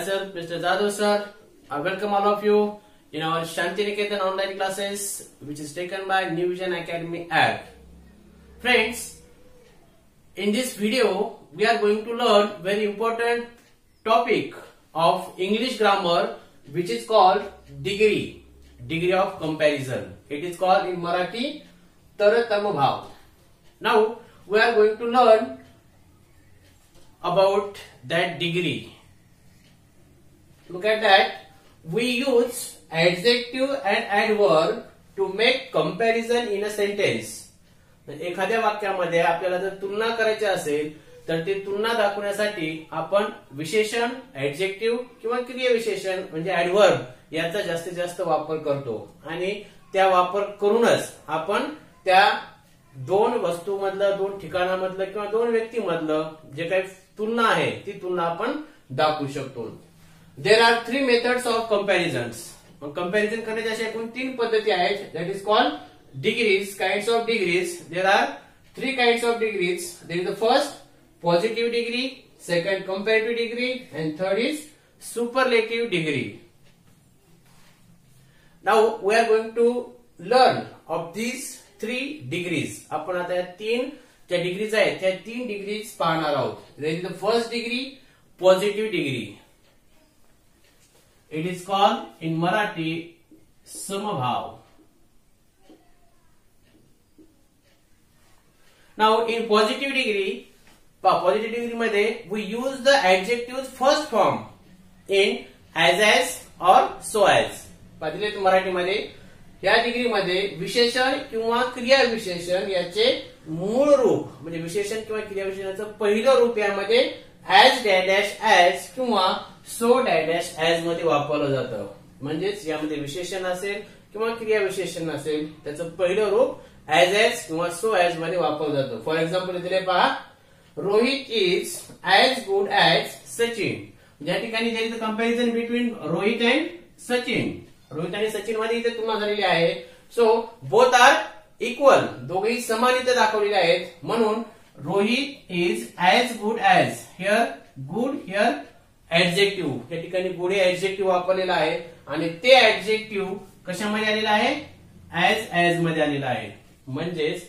myself, Mr. Jadhav sir. I welcome all of you in our Shantiniketan online classes, which is taken by New Vision Academy app. Friends, in this video, we are going to learn very important topic of English grammar, which is called degree of comparison. It is called in Marathi Taratama Bhav. Now, we are going to learn about that degree. Look at that. We use adjective and adverb to make comparison in a sentence. एखाद्या वाक्यामध्ये आपल्याला जर तुलना करायची असेल तर ती तुलना दाखवण्यासाठी आपण विशेषण, ऍडजेक्टिव्ह किंवा क्रियाविशेषण म्हणजे ऍडव्हर्ब याचा जास्तीत जास्त वापर करतो आणि त्या वापर करूनच आपण त्या दोन वस्तूमधलं, दोन ठिकाणामधलं किंवा दोन व्यक्तीमधलं जे काही तुलना आहे ती तुलना आपण दाखवू शकतो. There are 3 methods of comparisons. Comparison करण्याच्या अशा एकूण 3 पद्धती आहेत. That is called degrees, kinds of degrees. There are 3 kinds of degrees. There is the first positive degree, second comparative degree, and third is superlative degree. Now we are going to learn of these 3 degrees. आपण आता या 3 ज्या degrees आहेत त्या 3 degrees पाहणार आहोत. There is the first degree, positive degree. It is called in Marathi समभाव. Now in positive degree मध्ये we use the adjectives first form in as or so as. पाहिले मराठीमध्ये या डिग्री मध्ये विशेषण किंवा क्रियाविशेषण याचे मूळ रूप म्हणजे विशेषण किंवा क्रियाविशेषणाचं पहिलं रूप यामध्ये as डॅश as किंवा so डॅश as मध्ये वापरलं जातं. म्हणजेच यामध्ये विशेषण असेल किंवा क्रियाविशेषण असेल त्याचं पहिलं रूप as किंवा so as मध्ये वापरलं जातं. फॉर एक्झाम्पल इथे पहा, Rohit is as good as Sachin. ज्या ठिकाणी there is a comparison between Rohit and Sachin. Rohit आणि सचिन मध्ये इथे तुलना झालेली आहे. सो बोथ आर इक्वल, दोघेही समान इथे दाखवलेले आहेत. म्हणून Rohit is as good as. Here good, here adjective. या ठिकाणी गुड हे ऍडजेक्टिव्ह वापरलेला आहे आणि ते ऍडजेक्टिव्ह कशामध्ये आलेला आहे? as मध्ये आलेला आहे. म्हणजेच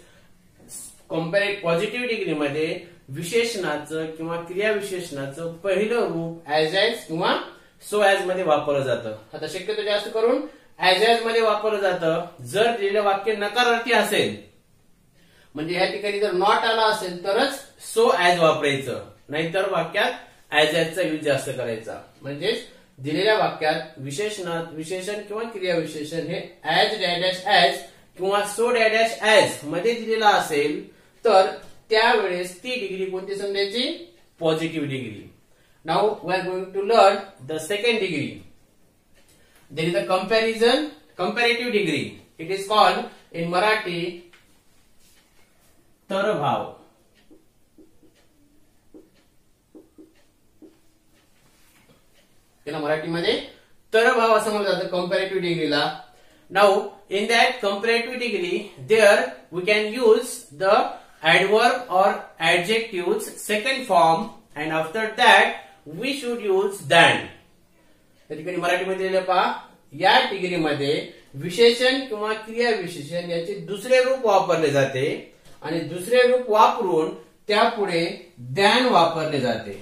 पॉझिटिव्ह डिग्री मध्ये विशेषणाचं किंवा क्रियाविशेषणाचं पहिलं रूप as किंवा so as मध्ये वापरलं जातं. आता शक्यतो जास्त करून as मध्ये वापरलं जातं. जर दिलेलं वाक्य नकारार्थी असेल म्हणजे या ठिकाणी जर नॉट आला असेल तरच so as वापरायचं, नाहीतर वाक्यात as चा यूज जास्त करायचा. म्हणजेच दिलेल्या वाक्यात विशेषण किंवा क्रियाविशेषण हे as किंवा so as मध्ये दिलेला असेल तर त्यावेळेस ती डिग्री कोणती समजायची? Positive degree. Now we are going to learn the second degree. There is a comparative degree. It is called in Marathi तरभाव. त्याला मराठीमध्ये तरभाव असं म्हणलं जातं कंपॅरेटिव्ह डिग्रीला. Now in that comparative degree there we can use the adverb or adjectives second form and after that we should use than. त्या ठिकाणी मराठीमध्ये दिलेलं पहा, या डिग्री मध्ये विशेषण किंवा क्रियाविशेषण याचे दुसरे रूप वापरले जाते आणि दुसरे रूप वापरून त्यापुढे than वापरले जाते.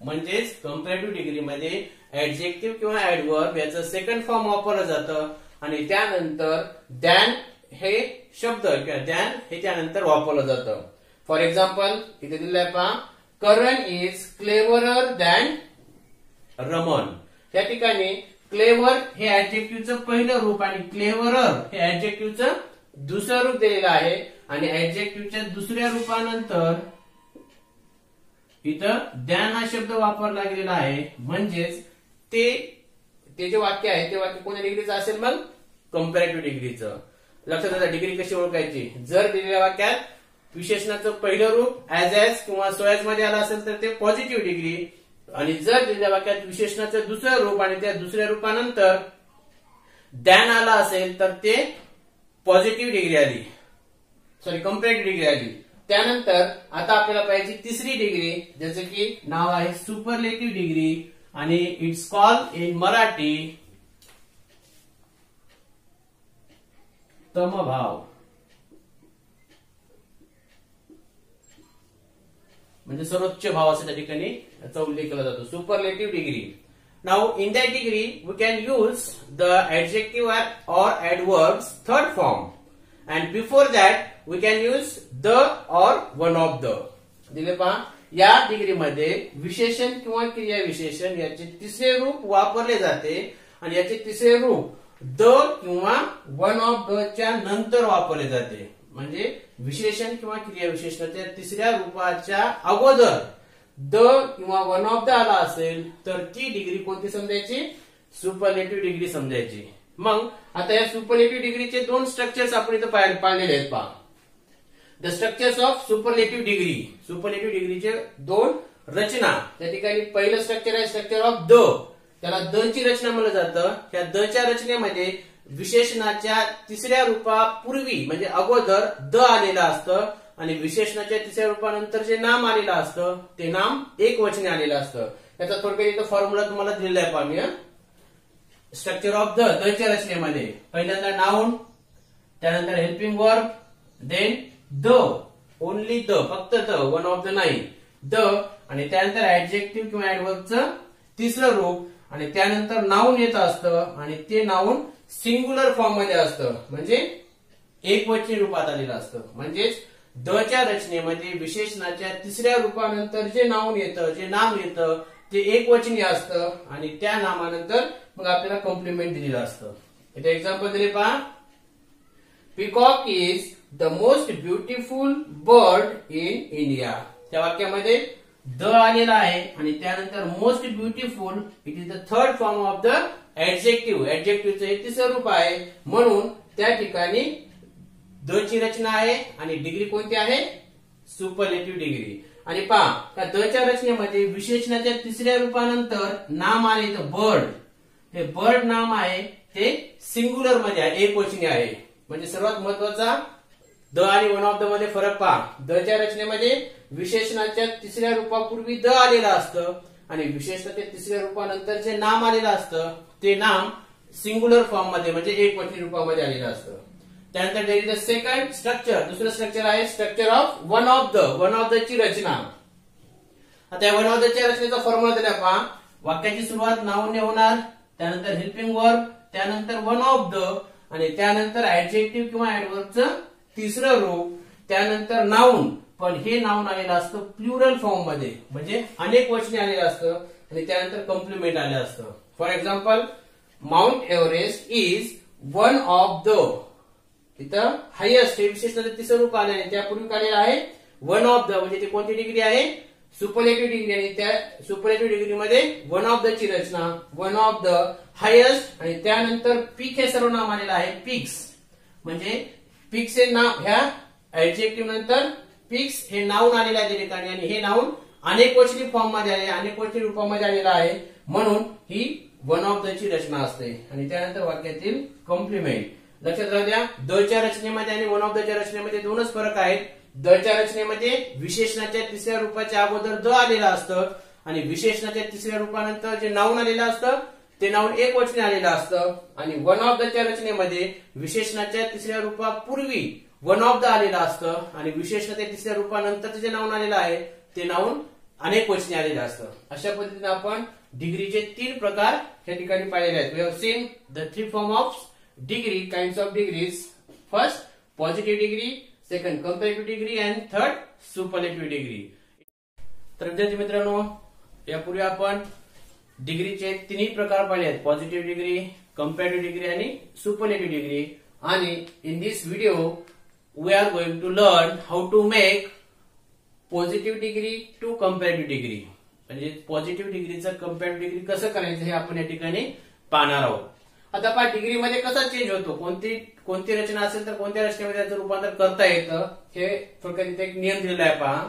म्हणजेच कंपॅरेटिव्ह डिग्री मध्ये ऍडजेक्टिव्ह किंवा ऍडवर्ब याचं सेकंड फॉर्म वापरलं जातं आणि त्यानंतर दॅन हे शब्द किंवा दॅन हे त्यानंतर वापरलं जातं. फॉर एक्झाम्पल इथे दिलेलं आहे पहा, करण इज क्लेवरर दॅन रमन. त्या ठिकाणी क्लेवर हे ऍडजेक्टिव्हचं पहिलं रूप आणि क्लेवरर हे ऍडजेक्टिव्हचं दुसरं रूप दिलेलं आहे आणि ऍडजेक्टिव्हच्या दुसऱ्या रूपानंतर इथं दॅन हा शब्द वापरला गेलेला आहे. म्हणजेच ते जे वाक्य आहे ते वाक्य कोणत्या डिग्रीचं असेल? मग कंपॅरेटिव्ह डिग्रीचं. लक्षात आता डिग्री कशी ओळखायची? जर दिलेल्या वाक्यात विशेषणाचं पहिलं रूप as किंवा so as मध्ये आलं असेल तर ते पॉझिटिव्ह डिग्री आणि जर दिलेल्या वाक्यात विशेषणाचं दुसरं रूप आणि त्या दुसऱ्या रूपानंतर दॅन आला असेल तर ते पॉझिटिव्ह डिग्री आली, सॉरी कंपॅरेटिव्ह डिग्री आली. त्यानंतर आता आपल्याला पाहिजे तिसरी डिग्री, ज्याचं की नाव आहे सुपरलेटिव्ह डिग्री. आणि इट्स कॉल इन मराठी समभाव, म्हणजे सर्वोच्च भाव असं त्या ठिकाणी याचा उल्लेख केला जातो. Superlative degree. Now in that degree we can use the adjective or adverbs third form and before that we can use the or one of the. दिले पहा, या डिग्रीमध्ये विशेषण किंवा क्रिया विशेषण याचे तिसरे रूप वापरले जाते आणि याचे तिसरे रूप द किंवा वन ऑफ द च्या नंतर वापरले जाते. म्हणजे विशेषण किंवा क्रिया विशेषणाच्या तिसऱ्या रूपाच्या अगोदर द किंवा वन ऑफ द आला असेल तर ती डिग्री कोणती समजायची? Superlative degree समजायची. मग आता या सुपरलेटिव्ह डिग्रीचे दोन स्ट्रक्चर्स आपण इथं पाहिलेले आहेत. पहा, the structures of superlative degree. Superlative डिग्रीचे दोन रचना. त्या ठिकाणी पहिलं स्ट्रक्चर आहे स्ट्रक्चर ऑफ द. त्याला द ची रचना म्हणलं जातं. त्या द च्या रचनेमध्ये विशेषणाच्या तिसऱ्या रूपापूर्वी म्हणजे अगोदर द आलेलं असतं आणि विशेषणाच्या तिसऱ्या रूपानंतर जे नाम आलेलं असतं ते नाम एक वचने आलेलं असतं. त्याचा थोडक्यात इथं फॉर्म्युला तुम्हाला दिलेला आहे. पाहूया, स्ट्रक्चर ऑफ द च्या रचनेमध्ये पहिल्यांदा नाउन, त्यानंतर helping verb, then the, only the, फक्त द, वन ऑफ द नाही, द, आणि त्यानंतर ऍडजेक्टिव्ह किंवा ऍडवर्बचं तिसरं रूप आणि त्यानंतर नाउन येत असतं आणि ते नाउन सिंग्युलर फॉर्म मध्ये असतं म्हणजे एकवचनी रूपात आलेलं असतं. म्हणजेच द च्या रचनेमध्ये विशेषणाच्या तिसऱ्या रूपानंतर जे नाउन येतं, जे नाम येतं ते एकवचनी असतं आणि त्या नामानंतर मग आपल्याला कॉम्प्लिमेंट दिलेलं असतं. इथे एक्झाम्पल दिले पहा, peacock is the most beautiful bird in India. त्या वाक्यामध्ये द आलेला आहे आणि त्यानंतर most beautiful it is the third form of the adjective. ऍडजेक्टिव्हचं हे तिसरं रूप आहे म्हणून त्या ठिकाणी द ची रचना आहे आणि डिग्री कोणती आहे? Superlative degree. आणि पहा, त्या द च्या रचनेमध्ये विशेषणाच्या तिसऱ्या रूपानंतर नाम आले तर बर्ड. हे बर्ड नाम आहे ते सिंग्युलर मध्ये आहे, एकवचनी आहे. म्हणजे सर्वात महत्वाचा द आणि वन ऑफ द मध्ये फरक पहा. द च्या रचनेमध्ये विशेषणाच्या तिसऱ्या रूपापूर्वी द आलेलं असतं आणि विशेषणाच्या तिसऱ्या रूपानंतर जे नाम आलेलं असतं ते नाम सिंग्युलर फॉर्म मध्ये म्हणजे एकवचनी रूपामध्ये आलेलं असतं. त्यानंतर there is the second structure. दुसरं स्ट्रक्चर आहे structure of one of the. One of the ची रचना. आता वन ऑफ द च्या रचनेचा फॉर्म्युला दिला पहा. वाक्याची सुरुवात नाउनने होणार, त्यानंतर हेल्पिंग वर्ब, त्यानंतर वन ऑफ द आणि त्यानंतर ऍडजेक्टिव्ह किंवा ऍडवर्बचं तिसरं रूप, त्यानंतर नाउन. पण हे नाउन आलेलं असतं प्लुरल फॉर्म मध्ये म्हणजे अनेक वचने आलेलं असतं आणि त्यानंतर कॉम्प्लिमेंट आलेलं असतं. For example, mount Everest is one of the. इथं हायेस्ट हे विशेषणाचं तिसरं रूप आले आहे, त्यापूर्वी आलेलं आहे वन ऑफ द म्हणजे ती कोणती डिग्री आहे? Superlative degree. आणि त्या सुपरलेटिव्ह डिग्रीमध्ये वन ऑफ द ची रचना, वन ऑफ द, हायेस्ट आणि त्यानंतर पीक हे सर्वनाम आलेलं आहे. पिक्स म्हणजे पिक्स हे नाव ह्या ऍडजेक्टिव्ह नंतर पिक्स हे नाउन आलेलं आहे त्या ठिकाणी आणि हे नाउन अनेक वचनी फॉर्म मध्ये आले, अनेक वचनी रूपामध्ये आलेलं आहे म्हणून ही वन ऑफ द ची रचना असते. आणि त्यानंतर वाक्यातील कॉम्प्लिमेंट. लक्षात राहू द्या, द च्या रचनेमध्ये आणि वन ऑफ द च्या रचनेमध्ये दोनच फरक आहेत. द च्या रचनेमध्ये विशेषणाच्या तिसऱ्या रूपाच्या अगोदर द आलेलं असतं आणि विशेषणाच्या तिसऱ्या रूपानंतर जे नाउन आलेलं असतं ते नाउन एक वचने आलेलं असतं. आणि वन ऑफ द च्या रचनेमध्ये विशेषणाच्या तिसऱ्या रूपापूर्वी वन ऑफ द आलेलं असतं आणि विशेषणाच्या तिसऱ्या रूपानंतर जे नाउन आलेलं आहे ते नाउन अनेक वचने आलेलं असतं. अशा पद्धतीने आपण डिग्रीचे 3 प्रकार या ठिकाणी पाहिलेले आहेत. We have seen the 3 form of degree, kinds of degrees. First positive degree, second comparative degree and third superlative degree. तर विद्यार्थी मित्रांनो, यापूर्वी आपण डिग्रीचे 3 प्रकार पाहिले आहेत, पॉझिटिव्ह डिग्री, कंपॅरेटिव्ह डिग्री आणि सुपरलेटिव्ह डिग्री. आणि in this video we are going to learn how to make positive degree to comparative degree. म्हणजे पॉझिटिव्ह डिग्रीचं कंपॅरेटिव्ह डिग्री कसं करायचं हे आपण या ठिकाणी पाहणार आहोत. आता पहा, डिग्रीमध्ये कसा चेंज होतो, कोणती रचना असेल तर कोणत्या रचनेमध्ये त्याचं रूपांतर करता येतं हे थोडक्यात एक नियम दिलेला आहे. पहा,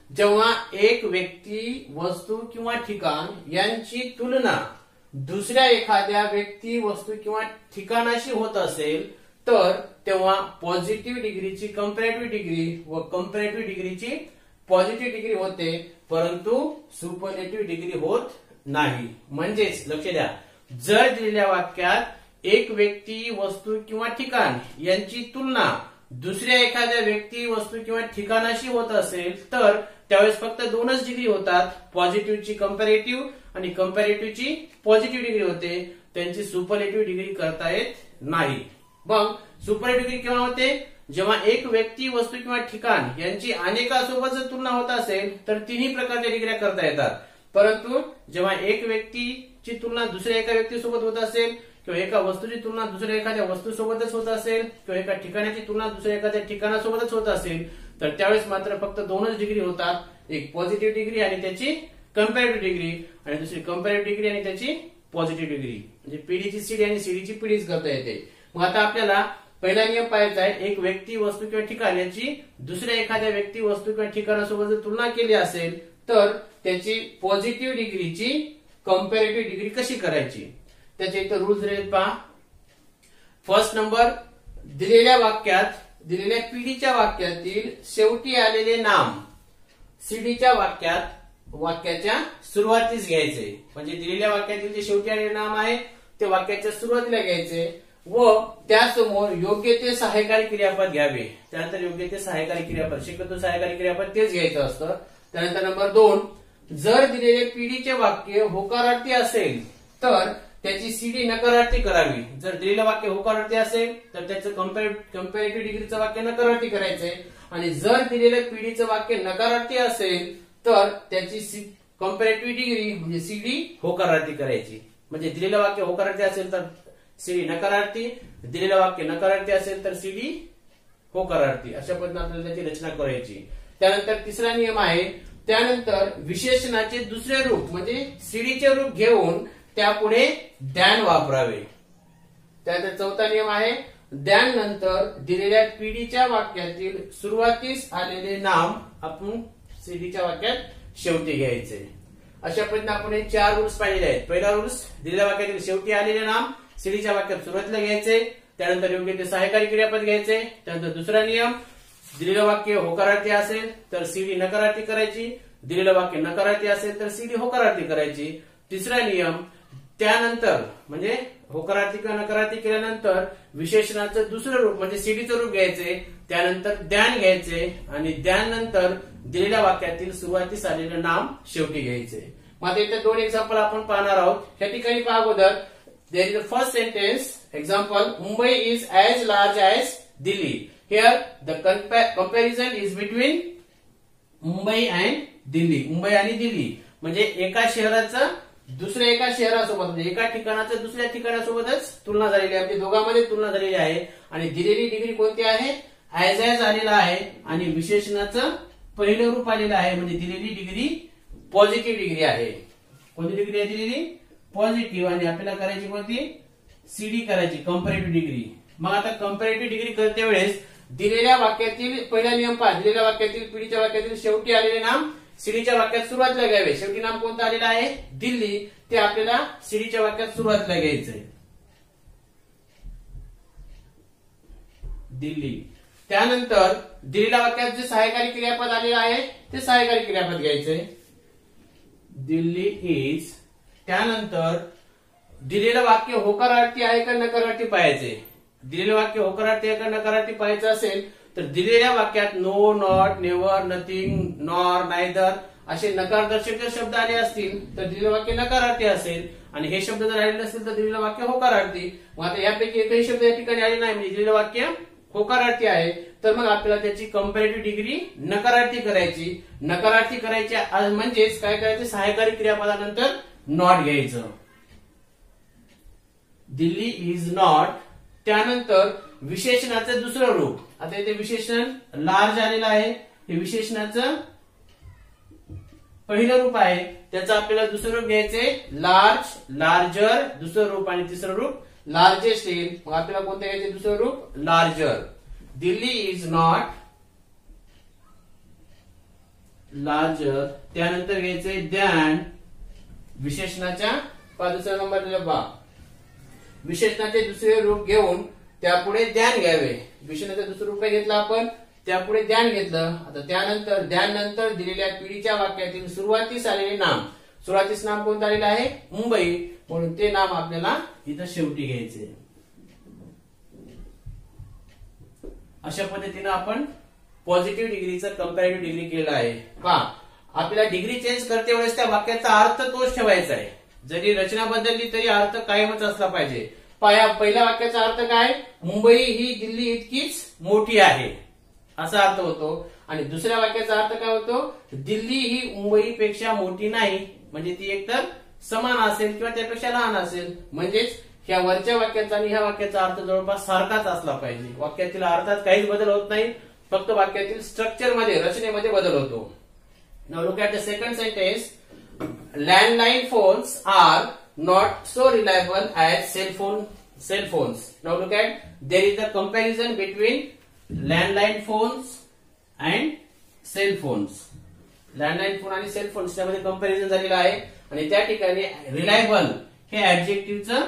जेव्हा एक व्यक्ती, वस्तू किंवा ठिकाण यांची तुलना दुसऱ्या एखाद्या व्यक्ती, वस्तू किंवा ठिकाणाशी होत असेल तर तेव्हा पॉझिटिव्ह डिग्रीची कंपॅरेटिव्ह डिग्री व कंपॅरेटिव्ह डिग्रीची पॉझिटिव्ह डिग्री होते, परंतु सुपरलेटिव्ह डिग्री होत नाही. म्हणजेच लक्ष द्या, जर दिलेल्या वाक्यात एक व्यक्ती, वस्तू किंवा ठिकाण यांची तुलना दुसऱ्या एखाद्या व्यक्ती, वस्तू किंवा ठिकाणाशी होत असेल तर त्यावेळेस फक्त 2च डिग्री होतात. पॉझिटिव्हची कंपॅरेटिव्ह आणि कंपॅरेटिव्हची पॉझिटिव्ह डिग्री होते. त्यांची सुपरलेटिव्ह डिग्री करता येत नाही. मग सुपरलेटिव्ह डिग्री केव्हा होते? जेव्हा एक व्यक्ती, वस्तू किंवा ठिकाण यांची अनेकासोबत जर तुलना होत असेल तर तिन्ही प्रकारच्या डिग्र्या करता येतात. परंतु जेव्हा एक व्यक्तीची तुलना दुसऱ्या एका व्यक्तीसोबत होत असेल किंवा एका वस्तूची तुलना दुसऱ्या एखाद्या वस्तूसोबतच होत असेल किंवा एका ठिकाणाची तुलना दुसऱ्या एखाद्या ठिकाणासोबतच होत असेल तर त्यावेळेस मात्र फक्त 2च डिग्री होतात. एक पॉझिटिव्ह डिग्री आणि त्याची कंपॅरेटिव्ह डिग्री आणि दुसरी कंपॅरेटिव्ह डिग्री आणि त्याची पॉझिटिव्ह डिग्री. म्हणजे पीडीची सीडी आणि सीडीची पीडीच करता येते. मग आता आपल्याला पहिला नियम पाहायचा आहे, एक व्यक्ती, वस्तू किंवा ठिकाण याची दुसऱ्या एखाद्या व्यक्ती, वस्तू किंवा ठिकाणासोबत जर तुलना केली असेल तर त्याची पॉझिटिव्ह डिग्रीची कंपॅरेटिव्ह डिग्री कशी करायची. त्याचे इथं रूल्स आहेत पहा. फर्स्ट नंबर, दिलेल्या वाक्यात, दिलेल्या पीडीच्या वाक्यातील शेवटी आलेले नाम सीडीच्या वाक्याच्या सुरुवातीस घ्यायचे. म्हणजे दिलेल्या वाक्यातील जे शेवटी आलेले नाम आहे ते वाक्याच्या सुरुवातीला घ्यायचे व त्यासमोर योग्य ते सहाय्यकारी क्रियापद घ्यावे. त्यानंतर योग्य ते सहाय्यकारी क्रियापद, शक्यतो सहाय्यकारी क्रियापद तेच घ्यायचं असतं. त्यानंतर नंबर 2, जर दिलेले पीडीचे वाक्य होकारार्थी असेल तर त्याची सीडी नकारार्थी करावी. जर दिलेलं वाक्य होकारार्थी असेल तर त्याचं कंपॅरेटिव्ह डिग्रीचं वाक्य नकारार्थी करायचंय आणि जर दिलेलं पीडीचं वाक्य नकारार्थी असेल तर त्याची कंपॅरेटिव्ह डिग्री म्हणजे सीडी होकारार्थी करायची. म्हणजे दिलेलं वाक्य होकारार्थी असेल तर सीडी नकारार्थी, दिलेलं वाक्य नकारार्थी असेल तर सीडी होकारार्थी. अशा पद्धतीने आपल्याला त्याची रचना करायची. त्यानंतर तिसरा नियम आहे, त्यानंतर विशेषणाचे दुसरे रूप म्हणजे सीडीचे रूप घेऊन त्यापुढे द्यान वापरावे. त्यानंतर चौथा नियम आहे, द्यान नंतर दिलेल्या पीडीच्या वाक्यातील सुरुवातीस आलेले नाम आपण सीडीच्या वाक्यात शेवटी घ्यायचे. अशा पद्धतीने आपण हे 4 रूल्स पाहिलेले आहेत. पहिला रूल्स, दिलेल्या वाक्यातील शेवटी आलेले नाम सीडीच्या वाक्यात सुरुवातीला घ्यायचे. त्यानंतर योग्य ते सहाय्यकारी क्रियापद घ्यायचे. त्यानंतर दुसरा नियम, दिलेलं वाक्य होकारार्थी असेल तर सीडी नकारार्थी करायची, दिलेलं वाक्य नकारार्थी असेल तर सीडी होकारार्थी करायची. तिसरा नियम, त्यानंतर म्हणजे होकारार्थी किंवा नकारार्थी केल्यानंतर विशेषणाचं दुसरं रूप म्हणजे सीडीचं रूप घ्यायचे. त्यानंतर द्यान घ्यायचे आणि द्यान नंतर दिलेल्या वाक्यातील सुरुवातीस आलेलं नाम शेवटी घ्यायचे. मग आता इथे 2 एक्झाम्पल आपण पाहणार आहोत. या ठिकाणी पहा अगोदर, there is the first sentence example, Mumbai is as large as Delhi. Here the comparison is between Mumbai and Delhi. Mumbai आणि दिल्ली म्हणजे एका शहराचं दुसऱ्या एका शहरासोबत म्हणजे एका ठिकाणाचं दुसऱ्या ठिकाणासोबतच तुलना झालेली आहे. दोघांमध्ये तुलना झालेली आहे आणि दिलेली डिग्री कोणती आहे? ॲज ॲज आलेला आहे आणि विशेषणाचं पहिलं रूप आलेलं आहे. म्हणजे दिलेली डिग्री पॉझिटिव्ह डिग्री आहे. कोणती डिग्री आहे दिलेली? पॉझिटिव्ह. आणि आपल्याला करायची कोणती? सीडी करायची, कंपॅरेटिव्ह डिग्री. मग आता कंपॅरेटिव्ह डिग्री करते वेळेस दिलेल्या वाक्यातील पहिला नियम पहा, दिलेल्या वाक्यातील पीडीच्या वाक्यातील शेवटी आलेले नाम सीडीच्या वाक्यात सुरुवातीला घ्यावे. शेवटी नाम कोणतं आलेलं आहे? दिल्ली. ते आपल्याला सीडीच्या वाक्यात सुरुवातीला घ्यायचंय, दिल्ली. त्यानंतर दिलेल्या वाक्यात जे सहाय्यकारी क्रियापद आलेलं आहे ते सहाय्यकारी क्रियापद घ्यायचंय, दिल्ली इज. त्यानंतर दिलेलं वाक्य होकारार्थी आहे का नकारार्थी पाहायचे. दिलेलं वाक्य होकारार्थी आहे का नकारार्थी पाहायचं असेल तर दिलेल्या वाक्यात no, not, never, nothing, nor, neither असे नकारदर्शक जर शब्द आले असतील तर दिलेलं वाक्य नकारार्थी असेल आणि हे शब्द जर आलेले नसतील तर दिलेलं वाक्य होकारार्थी. मग आता यापैकी एकही शब्द या ठिकाणी आले नाही म्हणजे दिलेलं वाक्य होकारार्थी आहे तर मग आपल्याला त्याची कंपॅरेटिव्ह डिग्री नकारार्थी करायची. नकारार्थी करायची म्हणजेच काय करायचं? सहाय्यकारी क्रियापदानंतर नॉट घ्यायचं, दिल्ली इज नॉट. त्यानंतर विशेषणाचं दुसरं रूप, आता इथे विशेषण लार्ज आलेलं आहे, हे विशेषणाचं पहिलं रूप आहे, त्याचं आपल्याला दुसरं रूप घ्यायचंय लार्ज, लार्जर दुसरं रूप आणि तिसरं रूप लार्जेस्ट येईल. मग आपल्याला कोणतं घ्यायचं? दुसरं रूप larger. Delhi is not larger. त्यानंतर घ्यायचंय द्यान, विशेषणाच्या दुसरा नंबर दिला बा, विशेषणाचे दुसरे रूप घेऊन त्यापुढे द्यान घ्यावे. विशेषणाचं दुसरं रूप घेतलं आपण, त्यापुढे द्यान घेतलं. आता त्यानंतर द्यान नंतर दिलेल्या पिढीच्या वाक्यातील सुरुवातीस आलेले नाम, सुरुवातीस नाम कोणतं आलेलं आहे? मुंबई, म्हणून ते नाम आपल्याला इथं शेवटी घ्यायचे. अशा पद्धतीने आपण पॉझिटिव्ह डिग्रीचं कंपॅरेटिव्ह डिग्री केलं आहे. पहा, आपल्याला डिग्री चेंज करते वेळेस त्या वाक्याचा अर्थ तोच ठेवायचा आहे. जरी रचना बदलली तरी अर्थ कायमच असला पाहिजे. पहा, पहिल्या वाक्याचा अर्थ काय? मुंबई ही दिल्ली इतकीच मोठी आहे असा अर्थ होतो. आणि दुसऱ्या वाक्याचा अर्थ काय होतो? दिल्ली ही मुंबईपेक्षा मोठी नाही, म्हणजे ती एकतर समान असेल किंवा त्यापेक्षा लहान असेल. म्हणजेच ह्या वरच्या वाक्याचा आणि ह्या वाक्याचा अर्थ जवळपास सारखाच असला पाहिजे. वाक्यातील अर्थात काहीच बदल होत नाही, फक्त वाक्यातील स्ट्रक्चर मध्ये, रचनेमध्ये बदल होतो. Now look at the second sentence. Landline phones are not so reliable as cell phones. Now look at, there is a comparison between landline phones and cell phones. Landline phone आणि cell phones त्यामध्ये comparison झालेलं आहे. आणि त्या ठिकाणी reliable हे ऍडजेक्टिव्हचं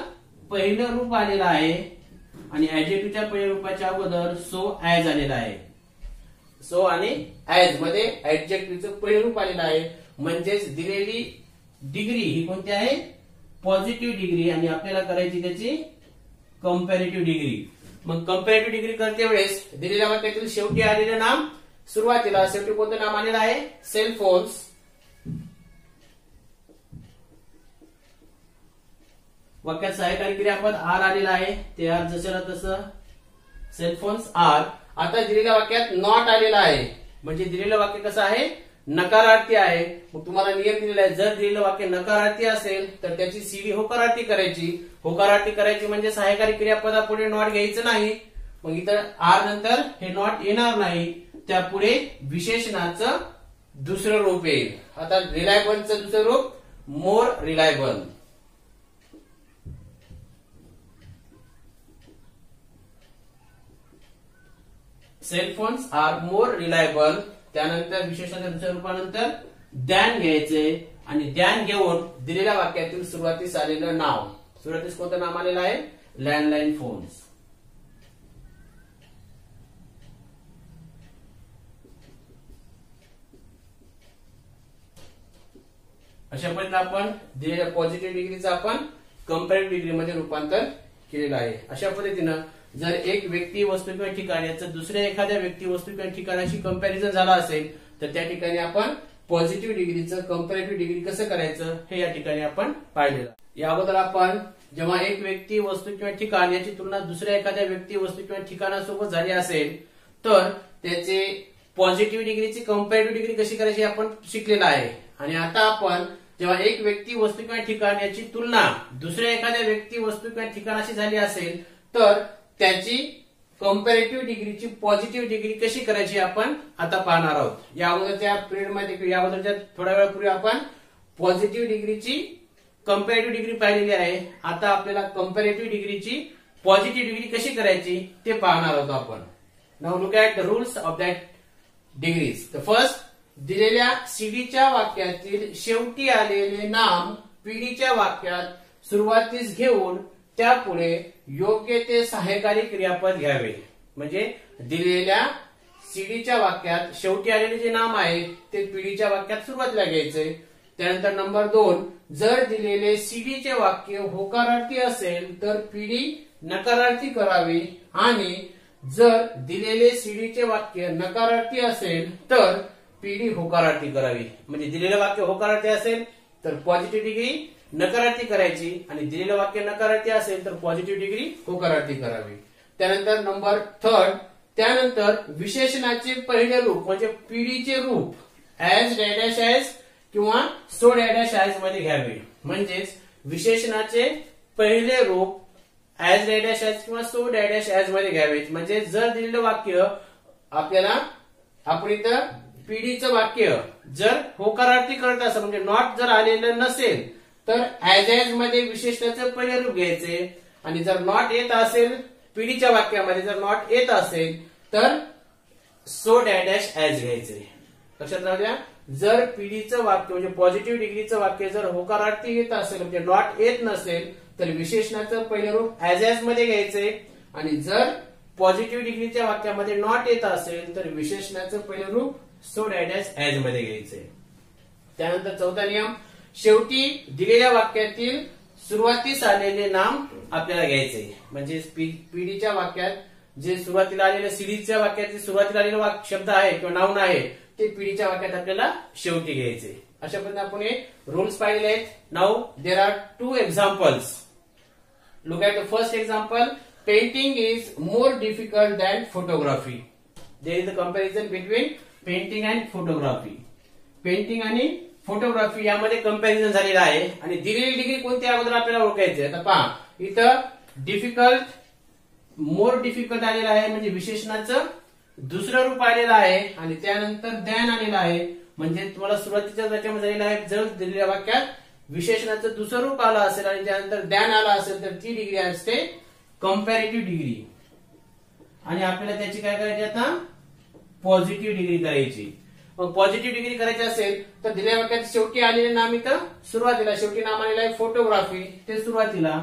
पहिलं रूप आलेलं आहे आणि ऍडजेक्टिव्हच्या पहिल्या रूपाच्या अगोदर सो ॲज आलेला आहे. सो आणि ॲज मध्ये ऍडजेक्टिव्हचं पहिलं रूप आलेलं आहे. म्हणजेच दिलेली डिग्री ही कोणती आहे? पॉझिटिव्ह डिग्री, आणि आपल्याला करायची त्याची कंपॅरेटिव्ह डिग्री. मग कंपॅरेटिव्ह डिग्री करते वेळेस दिलेल्या वाक्यातील शेवटी आलेलं नाम, सुरुवातीला शेवटी कोणतं नाम आलेलं आहे? Cell phones. वाक्यात सहाय्यकारी क्रियापद आर आलेलं आहे, ते आर जसं तसं सेल फोन्स आर. आता दिलेल्या वाक्यात नॉट आलेला आहे, म्हणजे दिलेलं वाक्य कसं आहे? नकारार्थी आहे. मग तुम्हाला नियम दिलेला आहे, जर दिलेलं वाक्य नकारार्थी असेल तर त्याची सीडी होकारार्थी करायची. होकारार्थी करायची म्हणजे सहाय्यकारी क्रियापदापुढे नॉट घ्यायचं नाही. मग इथं आर नंतर हे नॉट येणार नाही, त्यापुढे विशेषणाचं दुसरं रूप येईल. आता रिलायबलचं दुसरं रूप more reliable. Cell phones are more reliable. त्यानंतर विशेषणाच्या दुसऱ्या रूपानंतर दॅन घ्यायचे आणि दॅन घेऊन दिलेल्या वाक्यातील सुरुवातीस आलेलं नाव, सुरुवातीस कोणतं नाम आलेलं आहे? Landline phones. अशा पद्धतीने आपण दिलेल्या पॉझिटिव्ह डिग्रीचं आपण कंपॅरेटिव्ह डिग्रीमध्ये रूपांतर केलेलं आहे. अशा पद्धतीनं जर एक व्यक्ती, वस्तू किंवा ठिकाण याचं दुसऱ्या एखाद्या व्यक्ती, वस्तू किंवा ठिकाणाशी कंपॅरिझन झाला असेल तर त्या ठिकाणी आपण पॉझिटिव्ह डिग्रीचं कंपॅरेटिव्ह डिग्री कसं करायचं हे या ठिकाणी आपण पाहिलेलं. या अगोदर आपण जेव्हा एक व्यक्ती, वस्तू किंवा ठिकाण याची तुलना दुसऱ्या एखाद्या व्यक्ती, वस्तू किंवा ठिकाणासोबत झाली असेल तर त्याचे पॉझिटिव्ह डिग्रीची कंपॅरेटिव्ह डिग्री कशी करायची आपण शिकलेलं आहे. आणि आता आपण जेव्हा एक व्यक्ती, वस्तू किंवा ठिकाण याची तुलना दुसऱ्या एखाद्या व्यक्ती, वस्तू किंवा ठिकाणाशी झाली असेल तर त्याची कंपॅरेटिव्ह डिग्रीची पॉझिटिव्ह डिग्री कशी करायची आपण आता पाहणार आहोत. या अगोदरच्या पिरियडमध्ये, या अगोदरच्या थोड्या वेळापूर्वी आपण पॉझिटिव्ह डिग्रीची कंपॅरेटिव्ह डिग्री पाहिलेली आहे. आता आपल्याला कंपॅरेटिव्ह डिग्रीची पॉझिटिव्ह डिग्री कशी करायची ते पाहणार आहोत आपण. Now look at the rules of that degrees. The first, दिलेल्या सीडीच्या वाक्यातील शेवटी आलेले नाम पीडीच्या वाक्यात सुरुवातीस घेऊन त्यापुढे योग्य ते सहाय्यकारी क्रियापद घ्यावे. म्हणजे दिलेल्या सीडीच्या वाक्यात शेवटी आलेले जे नाम आहे ते पीडीच्या वाक्यात सुरुवातीला घ्यायचे. त्यानंतर नंबर 2, जर दिलेले सीडीचे वाक्य होकारार्थी असेल तर पीडी नकारार्थी करावी, आणि जर दिलेले सीडीचे वाक्य नकारार्थी असेल तर पीडी होकारार्थी करावी. म्हणजे दिलेलं वाक्य होकारार्थी असेल तर पॉझिटिव्ह डिग्री नकारार्थी करायची, आणि दिलेलं वाक्य नकारार्थी असेल तर पॉझिटिव्ह डिग्री होकारार्थी करावी. त्यानंतर नंबर 3, त्यानंतर विशेषणाचे पहिले रूप म्हणजे पीडीचे रूप ॲज, डॅश ॲज किंवा सो डॅश ॲज मध्ये घ्यावे. म्हणजेच विशेषणाचे पहिले रूप ॲज, डॅश ॲज किंवा सो डॅश ॲज मध्ये घ्यावे. म्हणजे जर दिलेलं वाक्य आपल्याला, आपण इथं पीडीचं वाक्य जर होकारार्थी करत असेल म्हणजे नॉट जर आलेलं नसेल तर ॲज मध्ये विशेषणाचं पहिले रूप घ्यायचे, आणि जर नॉट येत असेल पीडीच्या वाक्यामध्ये, जर नॉट येत असेल तर सो डॅश ॲज घ्यायचे. लक्षात राहू द्या, जर पीडीचं वाक्य म्हणजे पॉझिटिव्ह डिग्रीचं वाक्य जर होकारार्थी येत असेल म्हणजे नॉट येत नसेल तर विशेषणाचं पहिले रूप ॲज मध्ये घ्यायचे, आणि जर पॉझिटिव्ह डिग्रीच्या वाक्यामध्ये नॉट येत असेल तर विशेषणाचं पहिले रूप सो डॅश ॲज मध्ये घ्यायचे. त्यानंतर चौथा नियम, शेवटी दिलेल्या वाक्यातील सुरुवातीस आलेले नाम आपल्याला घ्यायचे. म्हणजे पीडीच्या वाक्यात जे सुरुवातीला आलेले सीडीच्या वाक्यात सुरुवातीला आलेले शब्द आहे किंवा नाउन आहे ते पीडीच्या वाक्यात आपल्याला शेवटी घ्यायचे. अशा पद्धतीने आपण हे रूल्स पाहिले आहेत. Now there are 2 examples. Look at the first example. Painting is more difficult than photography. There is a comparison between painting and photography. Painting आणि फोटोग्राफी यामध्ये कंपॅरिझन झालेलं आहे आणि दिलेली डिग्री कोणती अगोदर आपल्याला ओळखायची. आता पहा इथं डिफिकल्ट मोर डिफिकल्ट आलेलं आहे म्हणजे विशेषणाचं दुसरं रूप आलेलं आहे आणि त्यानंतर दॅन आलेलं आहे. म्हणजे तुम्हाला सुरुवातीच्या त्याच्यामध्ये झालेलं आहे जर दिलेल्या वाक्यात विशेषणाचं दुसरं रूप आलं असेल आणि त्यानंतर दॅन आला असेल तर ती डिग्री असते कंपॅरेटिव्ह डिग्री. आणि आपल्याला त्याची काय करायची आता पॉझिटिव्ह डिग्री करायची. मग पॉझिटिव्ह डिग्री करायची असेल तर दिलेल्या वाक्यात शेवटी आलेले नाम इथं सुरुवातीला शेवटी नाम आलेलं आहे फोटोग्राफी ते सुरुवातीला.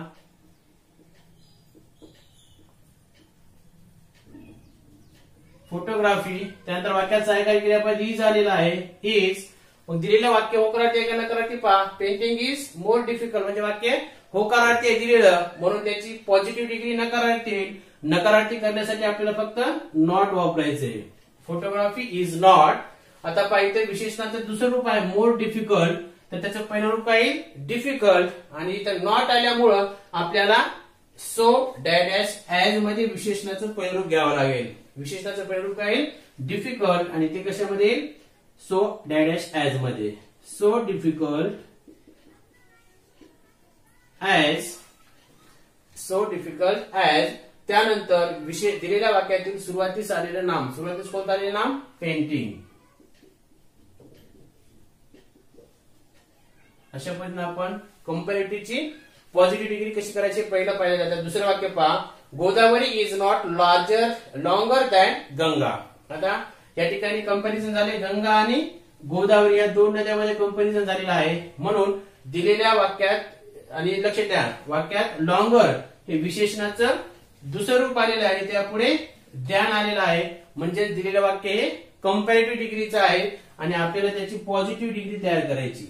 फोटोग्राफी त्यानंतर वाक्यात सहाय्यकारी क्रियापद इज आलेला आहे इज. मग दिलेलं वाक्य होकारार्थी आहे का नकारार्थी पहा. पेंटिंग इज मोर डिफिकल्ट म्हणजे वाक्य होकारार्थी आहे दिलेलं म्हणून त्याची पॉझिटिव्ह डिग्री नकारार्थी. नकारार्थी करण्यासाठी आपल्याला फक्त नॉट वापरायचंय. Photography is not. आता पाहिजे विशेषणाचं दुसरं रूप आहे मोर डिफिकल्ट तर त्याचं पहिलं रूप काय डिफिकल्ट आणि इथं नॉट आल्यामुळं आपल्याला सो डॅश ऍज मध्ये विशेषणाचं पहिलं रूप घ्यावं लागेल. विशेषणाचं पहिलं रूप काय डिफिकल्ट आणि ते कशामध्ये येईल सो डॅश ऍज मध्ये. So difficult as. So difficult as. त्यानंतर विशेष दिलेल्या वाक्यातील सुरुवातीस आलेलं नाम. सुरुवातीस कोणतं आलेलं नाम पेंटिंग. अशा पद्धतीने आपण कंपॅरेटिव्हची पॉझिटिव्ह डिग्री कशी करायची पहिलं पाहिलं जातं. दुसरं वाक्य पहा. Godavari is not longer than Ganga. आता या ठिकाणी कंपॅरिझन झाले गंगा आणि गोदावरी या दोन नद्यामध्ये कंपॅरिझन झालेलं आहे म्हणून दिलेल्या वाक्यात आणि लक्ष द्या वाक्यात लॉंगर हे विशेषणाचं दुसरं रूप आलेलं आहे त्यापुढे द्यान आलेलं आहे म्हणजे दिलेलं वाक्य हे कंपॅरेटिव्ह डिग्रीचं आहे आणि आपल्याला त्याची पॉझिटिव्ह डिग्री तयार करायची.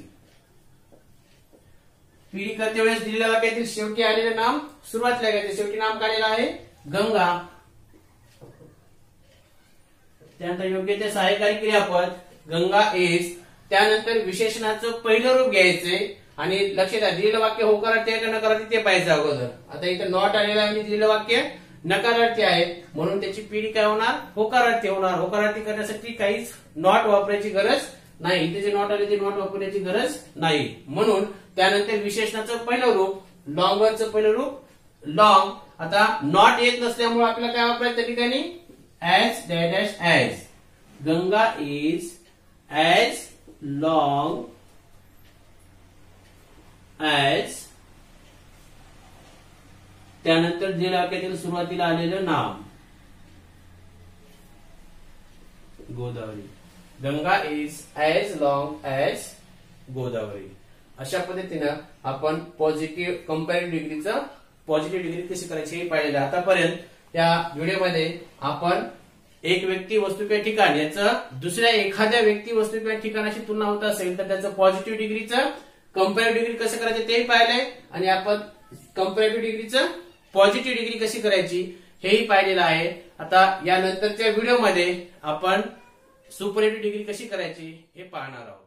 पीडी करते वेळेस दिलेल्या वाक्यातील शेवटी आलेलं नाम सुरुवातीला घ्यायचं. शेवटी नाम काढलेलं आहे गंगा. त्यानंतर योग्य ते सहाय्यकारी क्रियापद गंगा इज. त्यानंतर विशेषणाचं पहिलं रूप घ्यायचंय आणि लक्ष द्या दिलेलं वाक्य होकारार्थी आहे का नकारार्थी ते पाहिजे अगोदर. आता इथं नॉट आलेलं आहे म्हणजे दिलेलं वाक्य नकारार्थी आहे म्हणून त्याची पीडी काय होणार होकारार्थी होणार. होकारार्थी करण्यासाठी काहीच नॉट वापरायची गरज नाही. इथे जे नॉट आले ते नॉट वापरण्याची गरज नाही म्हणून त्यानंतर विशेषणाचं पहिलं रूप लॉंगरचं पहिलं रूप लॉंग. आता नॉट येत नसल्यामुळे आपल्याला काय वापरायचं त्या ठिकाणी as dash as. Ganga is as long as. त्यानंतर दिलेल्या वाक्यातील सुरुवातीला आलेलं नाम Godavari. Ganga is as long as Godavari. अशा पद्धतीनं आपण पॉझिटिव्ह कंपॅरेटिव्ह डिग्रीचं पॉझिटिव्ह डिग्री कशी करायची हे पाहिलेलं. आतापर्यंत या व्हिडिओमध्ये आपण एक व्यक्ती वस्तू किंवा ठिकाण याचं दुसऱ्या एखाद्या व्यक्ती वस्तू किंवा ठिकाणाशी तुलना होत असेल तर त्याचं पॉझिटिव्ह डिग्रीचं कंपॅरेटिव्ह डिग्री कसं करायचं तेही पाहिलंय आणि आपण कंपॅरेटिव्ह डिग्रीचं पॉझिटिव्ह डिग्री कशी करायची हेही पाहिलेलं आहे. आता या नंतरच्या व्हिडिओमध्ये आपण सुपरलेटिव्ह डिग्री कशी करायची हे पाहणार आहोत.